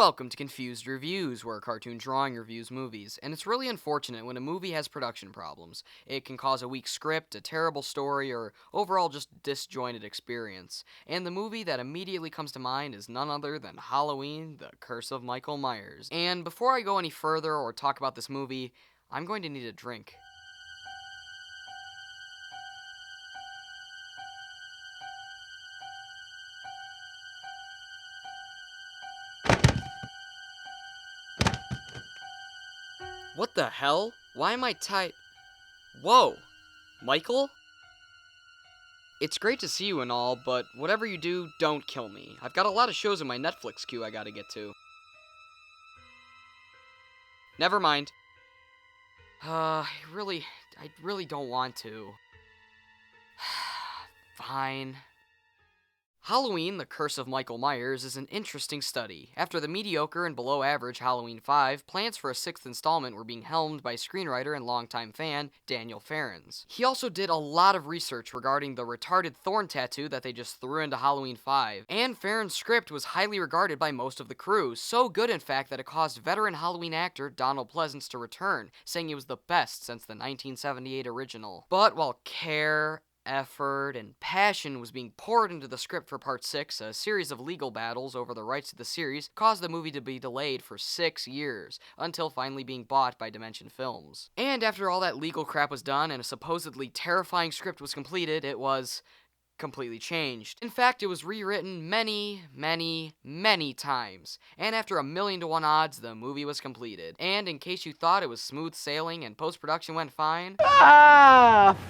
welcome to Confused Reviews, where Cartoon Drawing reviews movies. And it's really unfortunate when a movie has production problems. It can cause a weak script, a terrible story, or overall just disjointed experience. And the movie that immediately comes to mind is none other than Halloween, The Curse of Michael Myers. And before I go any further or talk about this movie, I'm going to need a drink. What the hell? Why am I tight? Whoa! Michael? It's great to see you and all, but whatever you do, don't kill me. I've got a lot of shows in my Netflix queue I gotta get to. Never mind. I really don't want to. Fine. Halloween, The Curse of Michael Myers is an interesting study. After the mediocre and below average Halloween 5, plans for a sixth installment were being helmed by screenwriter and longtime fan Daniel Farrands. He also did a lot of research regarding the retarded thorn tattoo that they just threw into Halloween 5, and Farrands' script was highly regarded by most of the crew, so good in fact that it caused veteran Halloween actor Donald Pleasence to return, saying it was the best since the 1978 original. But while care, effort, and passion was being poured into the script for Part 6, a series of legal battles over the rights to the series caused the movie to be delayed for 6 years, until finally being bought by Dimension Films. And after all that legal crap was done and a supposedly terrifying script was completed, it was completely changed. In fact, it was rewritten many times, and after 1,000,000 to 1 odds, the movie was completed. And in case you thought it was smooth sailing and post-production went fine,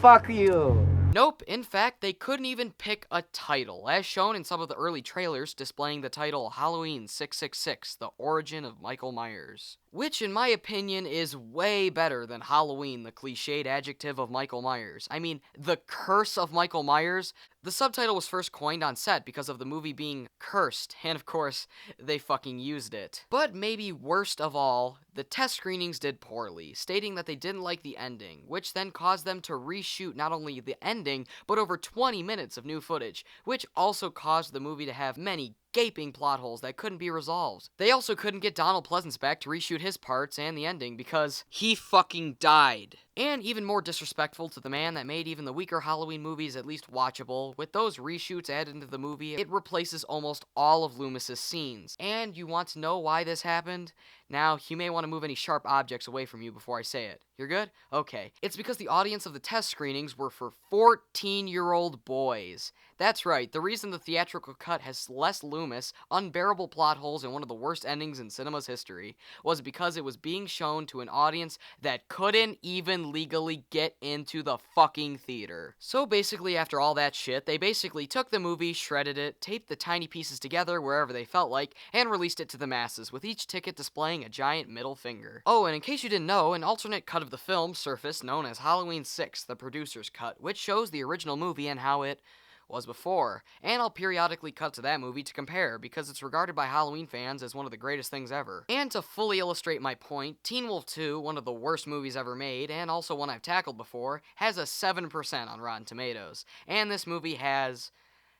fuck you. Nope, in fact, they couldn't even pick a title, as shown in some of the early trailers displaying the title Halloween 666, The Origin of Michael Myers. Which, in my opinion, is way better than Halloween, the cliched adjective of Michael Myers. I mean, The Curse of Michael Myers? The subtitle was first coined on set because of the movie being cursed, and of course, they fucking used it. But maybe worst of all, the test screenings did poorly, stating that they didn't like the ending, which then caused them to reshoot not only the ending, but over 20 minutes of new footage, which also caused the movie to have many gaping plot holes that couldn't be resolved. They also couldn't get Donald Pleasence back to reshoot his parts and the ending because he fucking died. And even more disrespectful to the man that made even the weaker Halloween movies at least watchable, with those reshoots added into the movie, it replaces almost all of Loomis's scenes. And you want to know why this happened? Now, you may want to move any sharp objects away from you before I say it. You're good? Okay. It's because the audience of the test screenings were for 14-year-old boys. That's right, the reason the theatrical cut has less Loomis, unbearable plot holes, and one of the worst endings in cinema's history was because it was being shown to an audience that couldn't even legally get into the fucking theater. So basically, after all that shit, they basically took the movie, shredded it, taped the tiny pieces together wherever they felt like, and released it to the masses, with each ticket displaying a giant middle finger. Oh, and in case you didn't know, an alternate cut of the film surfaced known as Halloween 6, the producer's cut, which shows the original movie and how it was before, and I'll periodically cut to that movie to compare because it's regarded by Halloween fans as one of the greatest things ever. And to fully illustrate my point, Teen Wolf 2, one of the worst movies ever made, and also one I've tackled before, has a 7% on Rotten Tomatoes, and this movie has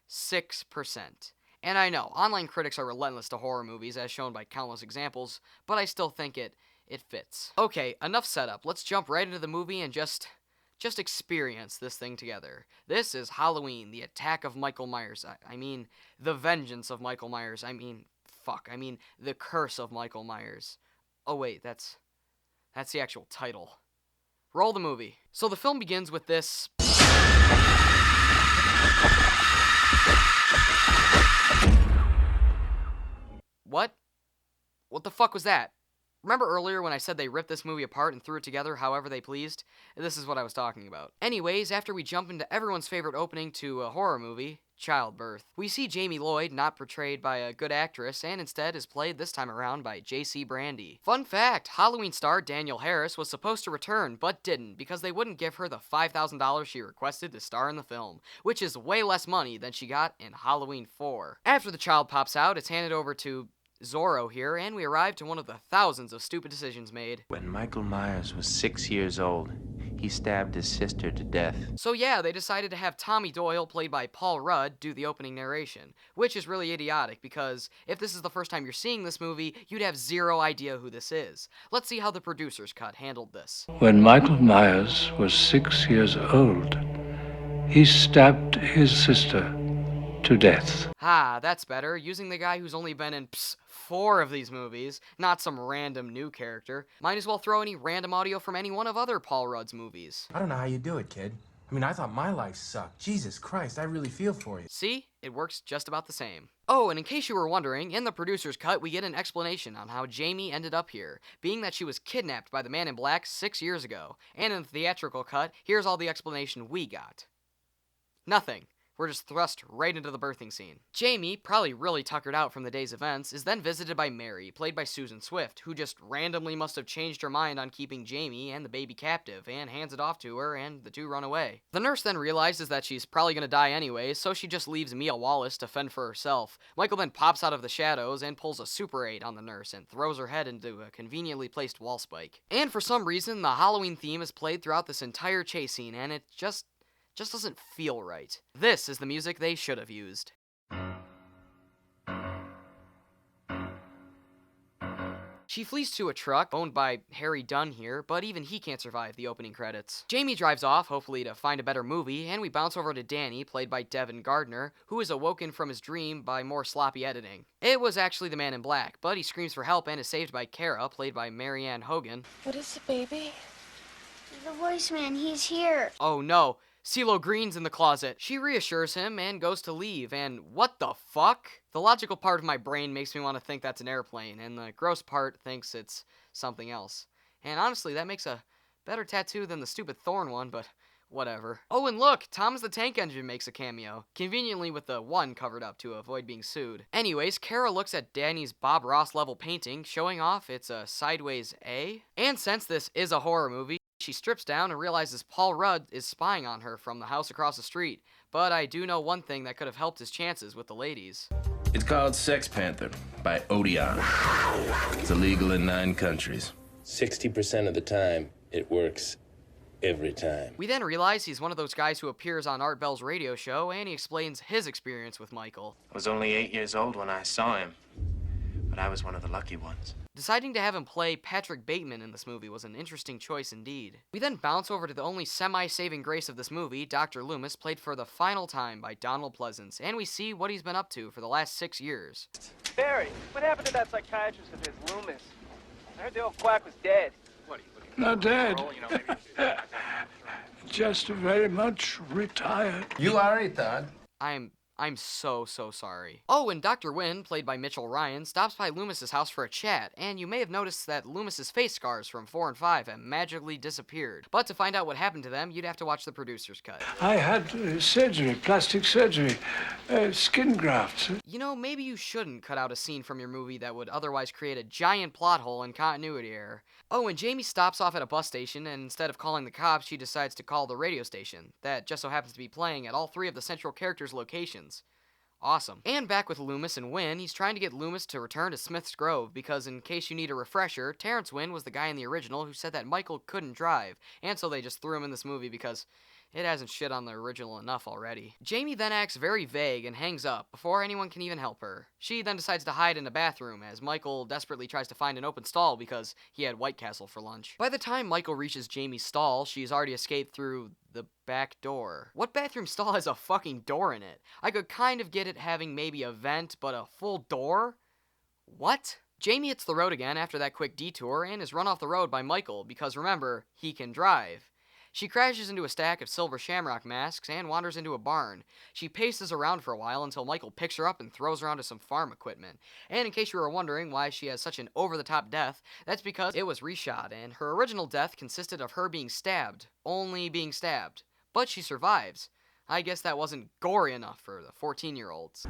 6%. And I know, online critics are relentless to horror movies, as shown by countless examples, but I still think it fits. Okay, enough setup, let's jump right into the movie and just experience this thing together. This is Halloween, the attack of Michael Myers. I mean, the vengeance of Michael Myers. I mean, the curse of Michael Myers. Oh wait, that's the actual title. Roll the movie. So the film begins with this. What? What the fuck was that? Remember earlier when I said they ripped this movie apart and threw it together however they pleased? This is what I was talking about. Anyways, after we jump into everyone's favorite opening to a horror movie, childbirth, we see Jamie Lloyd not portrayed by a good actress and instead is played this time around by J.C. Brandy. Fun fact, Halloween star Daniel Harris was supposed to return but didn't because they wouldn't give her the $5,000 she requested to star in the film, which is way less money than she got in Halloween 4. After the child pops out, it's handed over to Zorro here, and we arrive to one of the thousands of stupid decisions made. When Michael Myers was 6 years old, he stabbed his sister to death. So yeah, they decided to have Tommy Doyle, played by Paul Rudd, do the opening narration, which is really idiotic because if this is the first time you're seeing this movie, you'd have zero idea who this is. Let's see how the producer's cut handled this. When Michael Myers was 6 years old, he stabbed his sister to death. That's better, using the guy who's only been in 4 of these movies, not some random new character. Might as well throw any random audio from any one of other Paul Rudd's movies. I don't know how you do it, kid. I mean, I thought my life sucked. Jesus Christ, I really feel for you. See? It works just about the same. Oh, and in case you were wondering, in the producer's cut, we get an explanation on how Jamie ended up here, being that she was kidnapped by the Man in Black 6 years ago. And in the theatrical cut, here's all the explanation we got. Nothing. We're just thrust right into the birthing scene. Jamie, probably really tuckered out from the day's events, is then visited by Mary, played by Susan Swift, who just randomly must have changed her mind on keeping Jamie and the baby captive, and hands it off to her, and the two run away. The nurse then realizes that she's probably gonna die anyways, so she just leaves Mia Wallace to fend for herself. Michael then pops out of the shadows and pulls a Super 8 on the nurse and throws her head into a conveniently placed wall spike. And for some reason, the Halloween theme is played throughout this entire chase scene, and it just doesn't feel right. This is the music they should have used. She flees to a truck owned by Harry Dunn here, but even he can't survive the opening credits. Jamie drives off, hopefully to find a better movie, and we bounce over to Danny, played by Devin Gardner, who is awoken from his dream by more sloppy editing. It was actually the Man in Black, but he screams for help and is saved by Kara, played by Marianne Hagan. What is it, baby? The voice man, he's here. Oh no. CeeLo Green's in the closet. She reassures him and goes to leave, and what the fuck? The logical part of my brain makes me want to think that's an airplane, and the gross part thinks it's something else. And honestly, that makes a better tattoo than the stupid thorn one, but whatever. Oh, and look, Thomas the Tank Engine makes a cameo, conveniently with the 1 covered up to avoid being sued. Anyways, Kara looks at Danny's Bob Ross level painting, showing off it's a sideways A. And since this is a horror movie, she strips down and realizes Paul Rudd is spying on her from the house across the street. But I do know one thing that could have helped his chances with the ladies. It's called Sex Panther by Odeon. It's illegal in 9 countries. 60% of the time, it works every time. We then realize he's one of those guys who appears on Art Bell's radio show, and he explains his experience with Michael. I was only 8 years old when I saw him, but I was one of the lucky ones. Deciding to have him play Patrick Bateman in this movie was an interesting choice indeed. We then bounce over to the only semi-saving grace of this movie, Dr. Loomis, played for the final time by Donald Pleasence, and we see what he's been up to for the last 6 years. Barry, what happened to that psychiatrist of his, Loomis? I heard the old quack was dead. What, are you looking Not dead. for? You know, maybe... Just very much retired. You are retard. I'm so sorry. Oh, and Dr. Wynn, played by Mitch Ryan, stops by Loomis's house for a chat, and you may have noticed that Loomis's face scars from 4 and 5 have magically disappeared. But to find out what happened to them, you'd have to watch the producer's cut. I had surgery, plastic surgery, skin grafts. You know, maybe you shouldn't cut out a scene from your movie that would otherwise create a giant plot hole and continuity error. Oh, and Jamie stops off at a bus station, and instead of calling the cops, she decides to call the radio station, that just so happens to be playing at all 3 of the central characters' locations. Awesome. And back with Loomis and Wynn, he's trying to get Loomis to return to Smith's Grove, because in case you need a refresher, Terrence Wynn was the guy in the original who said that Michael couldn't drive, and so they just threw him in this movie because it hasn't shit on the original enough already. Jamie then acts very vague and hangs up before anyone can even help her. She then decides to hide in a bathroom as Michael desperately tries to find an open stall because he had White Castle for lunch. By the time Michael reaches Jamie's stall, she's already escaped through the back door. What bathroom stall has a fucking door in it? I could kind of get it having maybe a vent, but a full door? What? Jamie hits the road again after that quick detour and is run off the road by Michael because remember, he can drive. She crashes into a stack of silver shamrock masks and wanders into a barn. She paces around for a while until Michael picks her up and throws her onto some farm equipment. And in case you were wondering why she has such an over-the-top death, that's because it was reshot, and her original death consisted of her being stabbed. Only being stabbed. But she survives. I guess that wasn't gory enough for the 14-year-olds.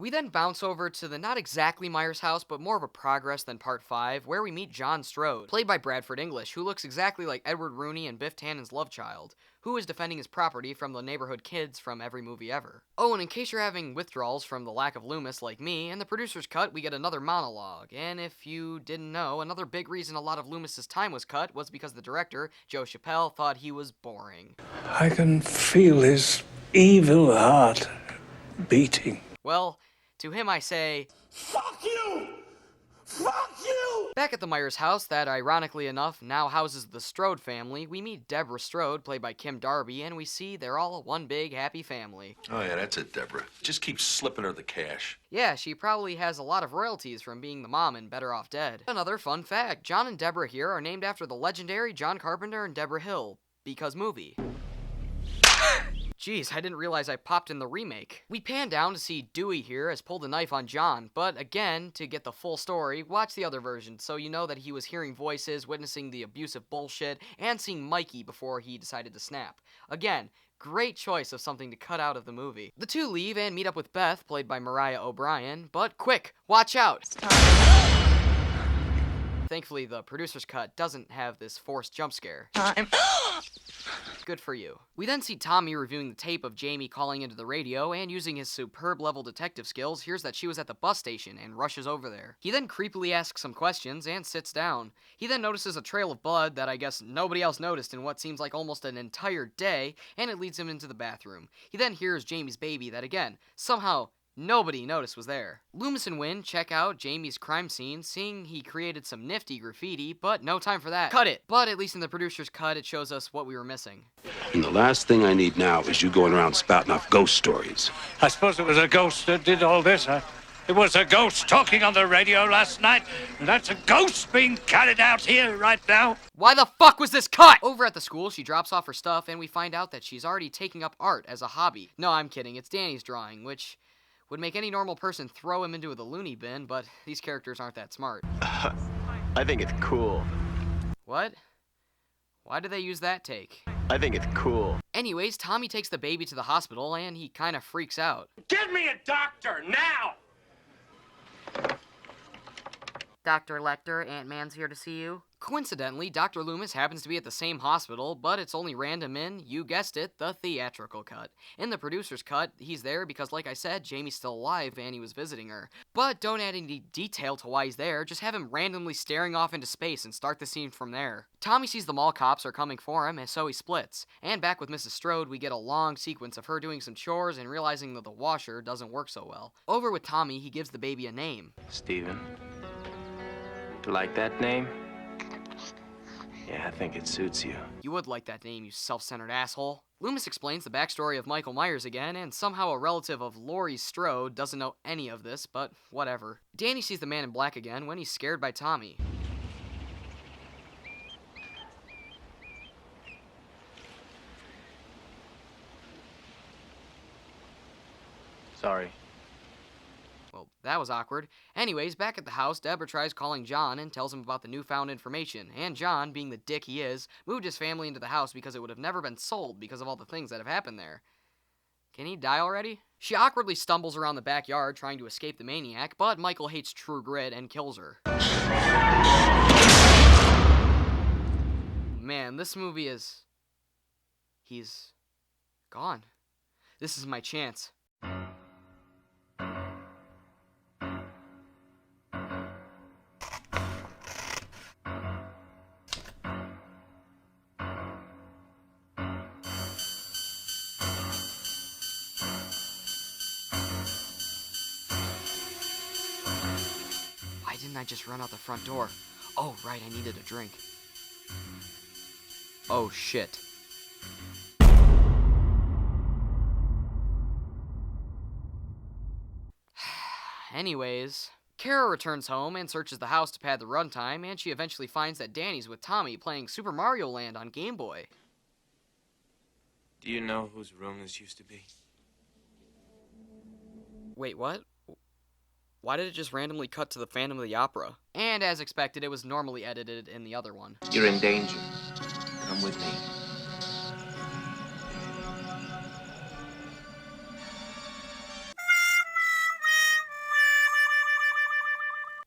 We then bounce over to the not exactly Myers house, but more of a progress than part 5, where we meet John Strode, played by Bradford English, who looks exactly like Edward Rooney and Biff Tannen's love child, who is defending his property from the neighborhood kids from every movie ever. Oh, and in case you're having withdrawals from the lack of Loomis like me, in the producer's cut we get another monologue, and if you didn't know, another big reason a lot of Loomis's time was cut was because the director, Joe Chappelle, thought he was boring. I can feel his evil heart beating. Well, to him I say, fuck you! Fuck you! Back at the Myers house that, ironically enough, now houses the Strode family, we meet Deborah Strode, played by Kim Darby, and we see they're all one big happy family. Oh yeah, that's it, Deborah. Just keep slipping her the cash. Yeah, she probably has a lot of royalties from being the mom in Better Off Dead. Another fun fact, John and Deborah here are named after the legendary John Carpenter and Deborah Hill, because movie. Jeez, I didn't realize I popped in the remake. We pan down to see Dewey here has pulled a knife on John, but again, to get the full story, watch the other version so you know that he was hearing voices, witnessing the abusive bullshit, and seeing Mikey before he decided to snap. Again, great choice of something to cut out of the movie. The two leave and meet up with Beth, played by Mariah O'Brien, but quick, watch out! Thankfully, the producer's cut doesn't have this forced jump scare. Good for you. We then see Tommy reviewing the tape of Jamie calling into the radio, and using his superb level detective skills, hears that she was at the bus station and rushes over there. He then creepily asks some questions and sits down. He then notices a trail of blood that I guess nobody else noticed in what seems like almost an entire day, and it leads him into the bathroom. He then hears Jamie's baby that again, somehow, nobody noticed was there. Loomis and Wynn check out Jamie's crime scene, seeing he created some nifty graffiti, but no time for that. Cut it! But at least in the producer's cut, it shows us what we were missing. And the last thing I need now is you going around spouting off ghost stories. I suppose it was a ghost that did all this, huh? It was a ghost talking on the radio last night, and that's a ghost being carried out here right now. Why the fuck was this cut? Over at the school, she drops off her stuff, and we find out that she's already taking up art as a hobby. No, I'm kidding, it's Danny's drawing, which would make any normal person throw him into the loony bin, but these characters aren't that smart. I think it's cool. What? Why did they use that take? I think it's cool. Anyways, Tommy takes the baby to the hospital, and he kinda freaks out. Get me a doctor, now! Dr. Lecter, Ant-Man's here to see you. Coincidentally, Dr. Loomis happens to be at the same hospital, but it's only random in, you guessed it, the theatrical cut. In the producer's cut, he's there because, like I said, Jamie's still alive and he was visiting her. But don't add any detail to why he's there, just have him randomly staring off into space and start the scene from there. Tommy sees the mall cops are coming for him, and so he splits. And back with Mrs. Strode, we get a long sequence of her doing some chores and realizing that the washer doesn't work so well. Over with Tommy, he gives the baby a name. Steven. You like that name? Yeah, I think it suits you. You would like that name, you self-centered asshole. Loomis explains the backstory of Michael Myers again, and somehow a relative of Laurie Strode doesn't know any of this, but whatever. Danny sees the man in black again when he's scared by Tommy. Sorry. Well, that was awkward. Anyways, back at the house, Deborah tries calling John and tells him about the newfound information, and John, being the dick he is, moved his family into the house because it would have never been sold because of all the things that have happened there. Can he die already? She awkwardly stumbles around the backyard trying to escape the maniac, but Michael hates True Grit and kills her. Man, this movie is... he's... gone. This is my chance. Why didn't I just run out the front door? Oh, right, I needed a drink. Oh, shit. Anyways, Kara returns home and searches the house to pad the runtime, and she eventually finds that Danny's with Tommy playing Super Mario Land on Game Boy. Do you know whose room this used to be? Wait, what? Why did it just randomly cut to the Phantom of the Opera? And as expected, it was normally edited in the other one. You're in danger. Come with me.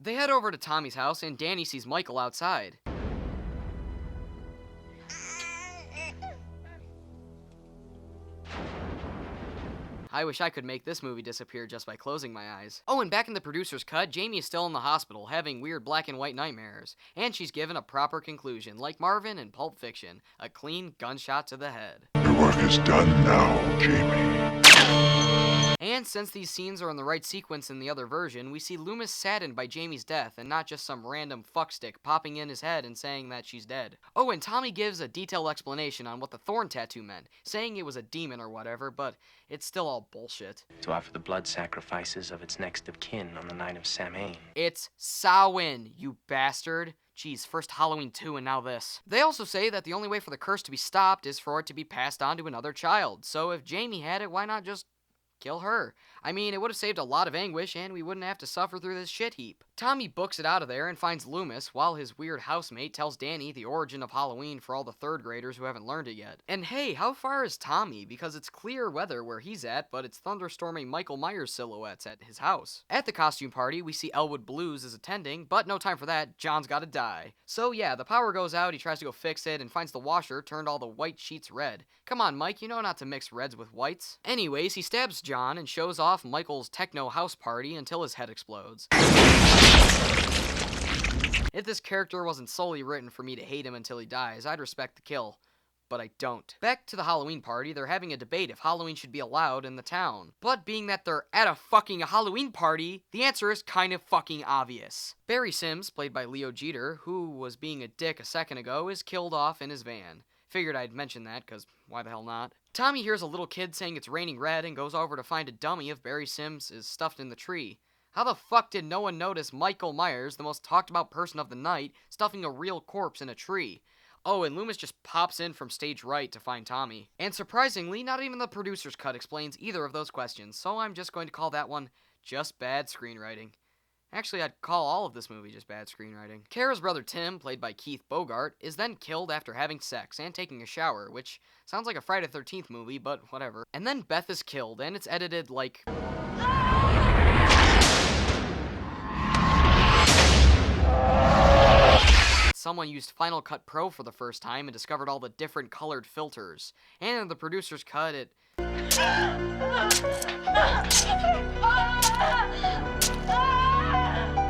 They head over to Tommy's house and Danny sees Michael outside. I wish I could make this movie disappear just by closing my eyes. Oh, and back in the producer's cut, Jamie is still in the hospital, having weird black and white nightmares. And she's given a proper conclusion, like Marvin in Pulp Fiction, a clean gunshot to the head. Your work is done now, Jamie. And since these scenes are in the right sequence in the other version, we see Loomis saddened by Jamie's death, and not just some random fuckstick popping in his head and saying that she's dead. Oh, and Tommy gives a detailed explanation on what the thorn tattoo meant, saying it was a demon or whatever, but it's still all bullshit. To offer the blood sacrifices of its next of kin on the night of Samhain. It's Samhain, you bastard. Geez, first Halloween 2 and now this. They also say that the only way for the curse to be stopped is for it to be passed on to another child, so if Jamie had it, why not just kill her? I mean, it would have saved a lot of anguish, and we wouldn't have to suffer through this shit heap. Tommy books it out of there and finds Loomis, while his weird housemate tells Danny the origin of Halloween for all the third graders who haven't learned it yet. And hey, how far is Tommy? Because it's clear weather where he's at, but it's thunderstorming Michael Myers silhouettes at his house. At the costume party, we see Elwood Blues is attending, but no time for that, John's gotta die. So yeah, the power goes out, he tries to go fix it, and finds the washer turned all the white sheets red. Come on, Mike, you know not to mix reds with whites. Anyways, he stabs John and shows off Michael's techno house party until his head explodes. If this character wasn't solely written for me to hate him until he dies, I'd respect the kill. But I don't. Back to the Halloween party, they're having a debate if Halloween should be allowed in the town. But being that they're at a fucking Halloween party, the answer is kind of fucking obvious. Barry Sims, played by Leo Jeter, who was being a dick a second ago, is killed off in his van. Figured I'd mention that, cause why the hell not? Tommy hears a little kid saying it's raining red and goes over to find a dummy of Barry Sims is stuffed in the tree. How the fuck did no one notice Michael Myers, the most talked about person of the night, stuffing a real corpse in a tree? Oh, and Loomis just pops in from stage right to find Tommy. And surprisingly, not even the producer's cut explains either of those questions, so I'm just going to call that one just bad screenwriting. Actually, I'd call all of this movie just bad screenwriting. Kara's brother Tim, played by Keith Bogart, is then killed after having sex and taking a shower, which sounds like a Friday the 13th movie, but whatever. And then Beth is killed, and it's edited like... Someone used Final Cut Pro for the first time and discovered all the different colored filters. And in the producer's cut, it...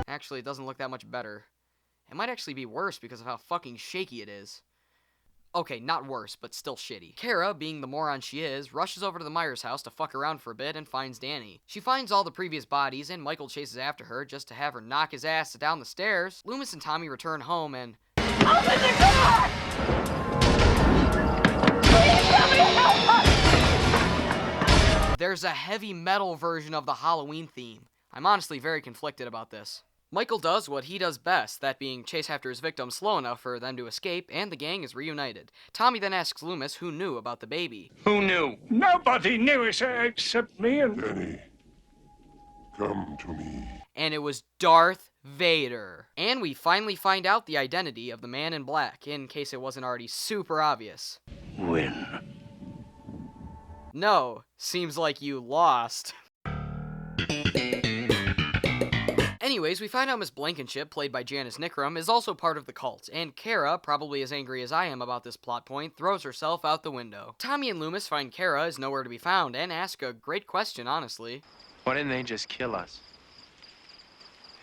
Actually, it doesn't look that much better. It might actually be worse because of how fucking shaky it is. Okay, not worse, but still shitty. Kara, being the moron she is, rushes over to the Myers house to fuck around for a bit and finds Danny. She finds all the previous bodies, and Michael chases after her just to have her knock his ass down the stairs. Loomis and Tommy return home and... Open the door! Please, somebody help us! There's a heavy metal version of the Halloween theme. I'm honestly very conflicted about this. Michael does what he does best, that being chase after his victim slow enough for them to escape, and the gang is reunited. Tommy then asks Loomis who knew about the baby. Who knew? Nobody knew except me and... Danny, come to me. And it was Darth Vader. And we finally find out the identity of the man in black, in case it wasn't already super obvious. Win. No, seems like you lost. Anyways, we find out Miss Blankenship, played by Janice Nickram, is also part of the cult, and Kara, probably as angry as I am about this plot point, throws herself out the window. Tommy and Loomis find Kara is nowhere to be found, and ask a great question, honestly. Why didn't they just kill us?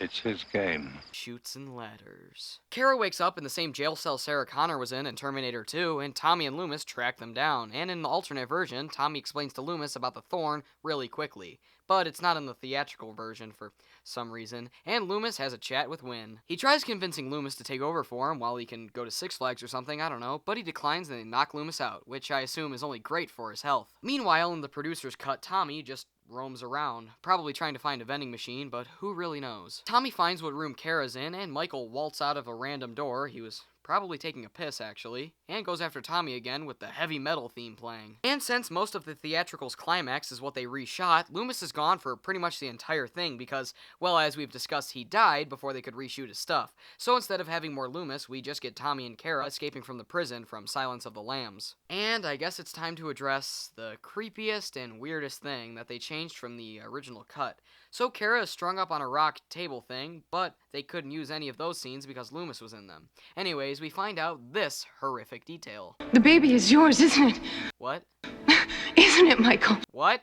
It's his game. Shoots and ladders. Kara wakes up in the same jail cell Sarah Connor was in Terminator 2, and Tommy and Loomis track them down, and in the alternate version, Tommy explains to Loomis about the thorn really quickly. But it's not in the theatrical version for some reason, and Loomis has a chat with Wynn. He tries convincing Loomis to take over for him while he can go to Six Flags or something, I don't know, but he declines and they knock Loomis out, which I assume is only great for his health. Meanwhile, in the producer's cut, Tommy just roams around, probably trying to find a vending machine, but who really knows? Tommy finds what room Kara's in, and Michael waltz out of a random door he was probably taking a piss actually, and goes after Tommy again with the heavy metal theme playing. And since most of the theatrical's climax is what they reshot, Loomis is gone for pretty much the entire thing because, well, as we've discussed, he died before they could reshoot his stuff. So instead of having more Loomis, we just get Tommy and Kara escaping from the prison from Silence of the Lambs. And I guess it's time to address the creepiest and weirdest thing that they changed from the original cut. So Kara is strung up on a rock table thing, but they couldn't use any of those scenes because Loomis was in them. Anyways, we find out this horrific detail. The baby is yours, isn't it? What? Isn't it, Michael? What?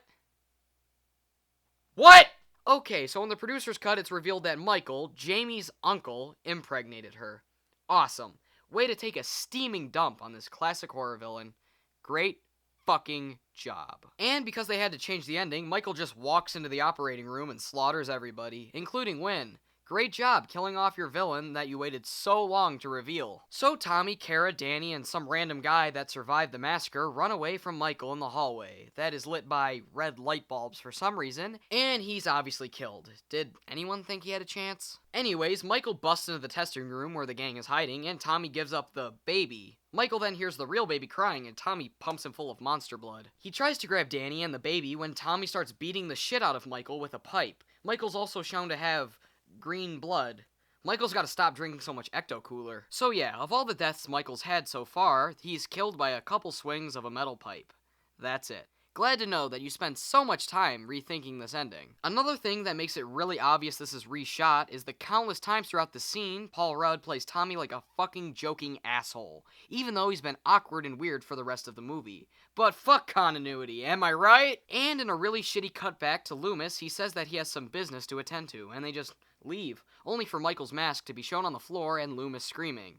What? Okay, so in the producer's cut, it's revealed that Michael, Jamie's uncle, impregnated her. Awesome. Way to take a steaming dump on this classic horror villain. Great fucking job. And because they had to change the ending, Michael just walks into the operating room and slaughters everybody, including Wynn. Great job killing off your villain that you waited so long to reveal. So Tommy, Kara, Danny, and some random guy that survived the massacre run away from Michael in the hallway that is lit by red light bulbs for some reason, and he's obviously killed. Did anyone think he had a chance? Anyways, Michael busts into the testing room where the gang is hiding, and Tommy gives up the baby. Michael then hears the real baby crying, and Tommy pumps him full of monster blood. He tries to grab Danny and the baby when Tommy starts beating the shit out of Michael with a pipe. Michael's also shown to have green blood. Michael's gotta stop drinking so much Ecto-Cooler. So yeah, of all the deaths Michael's had so far, he's killed by a couple swings of a metal pipe. That's it. Glad to know that you spent so much time rethinking this ending. Another thing that makes it really obvious this is reshot is the countless times throughout the scene Paul Rudd plays Tommy like a fucking joking asshole, even though he's been awkward and weird for the rest of the movie. But fuck continuity, am I right? And in a really shitty cutback to Loomis, he says that he has some business to attend to, and they just leave, only for Michael's mask to be shown on the floor and Loomis screaming.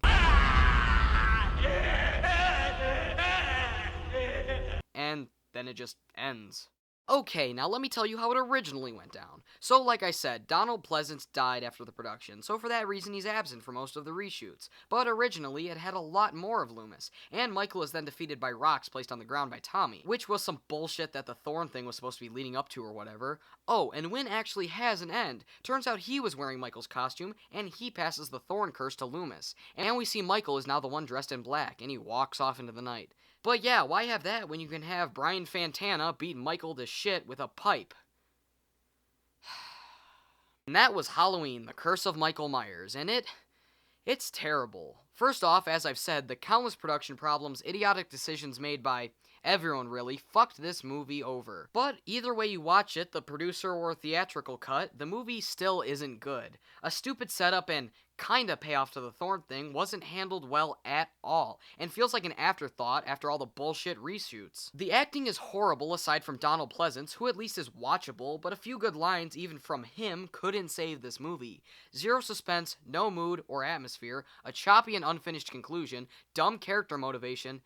And then it just ends. Okay, now let me tell you how it originally went down. So, like I said, Donald Pleasence died after the production, so for that reason he's absent for most of the reshoots. But originally, it had a lot more of Loomis, and Michael is then defeated by rocks placed on the ground by Tommy, which was some bullshit that the thorn thing was supposed to be leading up to or whatever. Oh, and Wynn actually has an end. Turns out he was wearing Michael's costume, and he passes the thorn curse to Loomis. And we see Michael is now the one dressed in black, and he walks off into the night. But yeah, why have that when you can have Brian Fantana beat Michael to shit with a pipe? And that was Halloween, The Curse of Michael Myers, and it's terrible. First off, as I've said, the countless production problems, idiotic decisions made by everyone really, fucked this movie over. But either way you watch it, the producer or theatrical cut, the movie still isn't good. A stupid setup and kinda payoff to the thorn thing wasn't handled well at all, and feels like an afterthought after all the bullshit reshoots. The acting is horrible aside from Donald Pleasence, who at least is watchable, but a few good lines even from him couldn't save this movie. Zero suspense, no mood or atmosphere, a choppy and unfinished conclusion, dumb character motivation.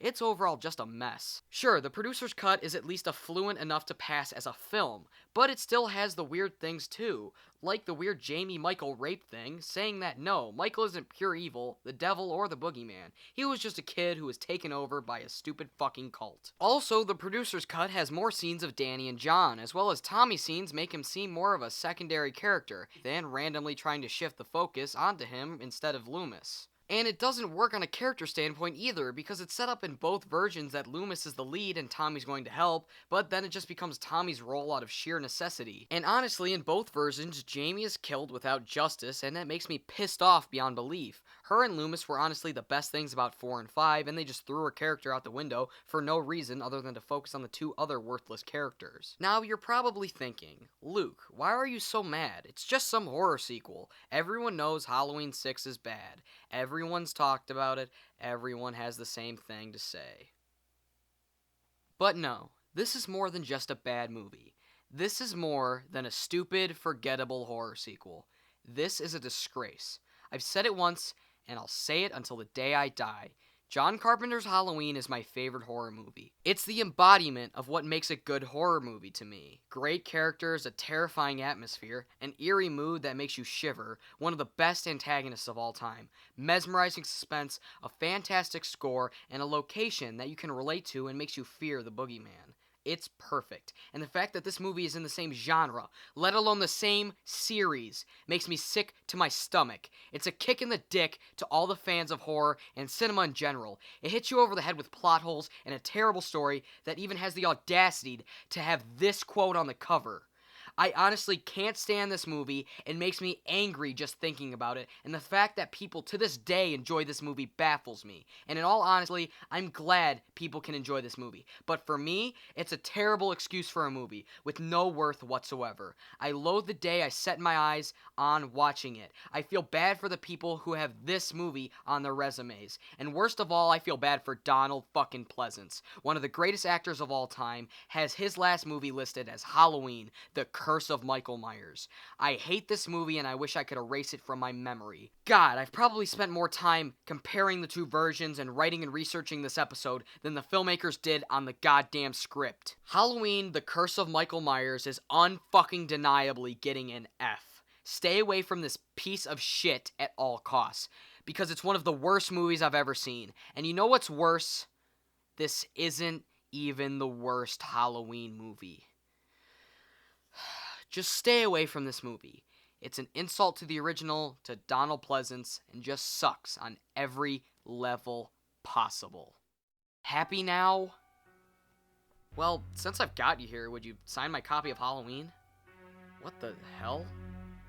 It's overall just a mess. Sure, the producer's cut is at least affluent enough to pass as a film, but it still has the weird things too, like the weird Jamie-Michael rape thing, saying that no, Michael isn't pure evil, the devil, or the boogeyman. He was just a kid who was taken over by a stupid fucking cult. Also, the producer's cut has more scenes of Danny and John, as well as Tommy scenes make him seem more of a secondary character, than randomly trying to shift the focus onto him instead of Loomis. And it doesn't work on a character standpoint either, because it's set up in both versions that Loomis is the lead and Tommy's going to help, but then it just becomes Tommy's role out of sheer necessity. And honestly, in both versions, Jamie is killed without justice, and that makes me pissed off beyond belief. Her and Loomis were honestly the best things about 4 and 5, and they just threw her character out the window for no reason other than to focus on the 2 other worthless characters. Now, you're probably thinking, Luke, why are you so mad? It's just some horror sequel. Everyone knows Halloween 6 is bad. Everyone's talked about it. Everyone has the same thing to say. But no, this is more than just a bad movie. This is more than a stupid, forgettable horror sequel. This is a disgrace. I've said it once, and I'll say it until the day I die. John Carpenter's Halloween is my favorite horror movie. It's the embodiment of what makes a good horror movie to me. Great characters, a terrifying atmosphere, an eerie mood that makes you shiver, one of the best antagonists of all time, mesmerizing suspense, a fantastic score, and a location that you can relate to and makes you fear the boogeyman. It's perfect. And the fact that this movie is in the same genre, let alone the same series, makes me sick to my stomach. It's a kick in the dick to all the fans of horror and cinema in general. It hits you over the head with plot holes and a terrible story that even has the audacity to have this quote on the cover. I honestly can't stand this movie. It makes me angry just thinking about it, and the fact that people to this day enjoy this movie baffles me. And in all honesty, I'm glad people can enjoy this movie. But for me, it's a terrible excuse for a movie with no worth whatsoever. I loathe the day I set my eyes on watching it. I feel bad for the people who have this movie on their resumes. And worst of all, I feel bad for Donald fucking Pleasence. One of the greatest actors of all time has his last movie listed as Halloween, the Curse of Michael Myers. I hate this movie and I wish I could erase it from my memory. God, I've probably spent more time comparing the two versions and writing and researching this episode than the filmmakers did on the goddamn script. Halloween, the Curse of Michael Myers is unfucking deniably getting an F. Stay away from this piece of shit at all costs, because it's one of the worst movies I've ever seen. And you know what's worse? This isn't even the worst Halloween movie. Just stay away from this movie. It's an insult to the original, to Donald Pleasence, and just sucks on every level possible. Happy now? Well, since I've got you here, would you sign my copy of Halloween? What the hell?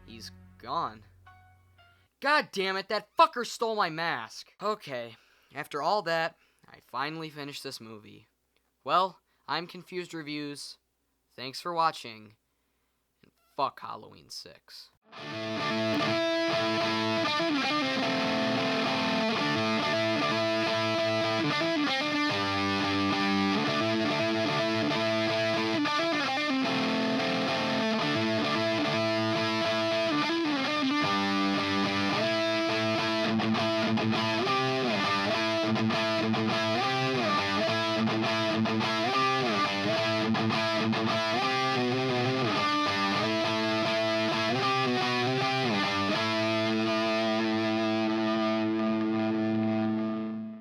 He's gone. God damn it, that fucker stole my mask. Okay, after all that, I finally finished this movie. Well, I'm Confused Reviews. Thanks for watching. Fuck Halloween 6.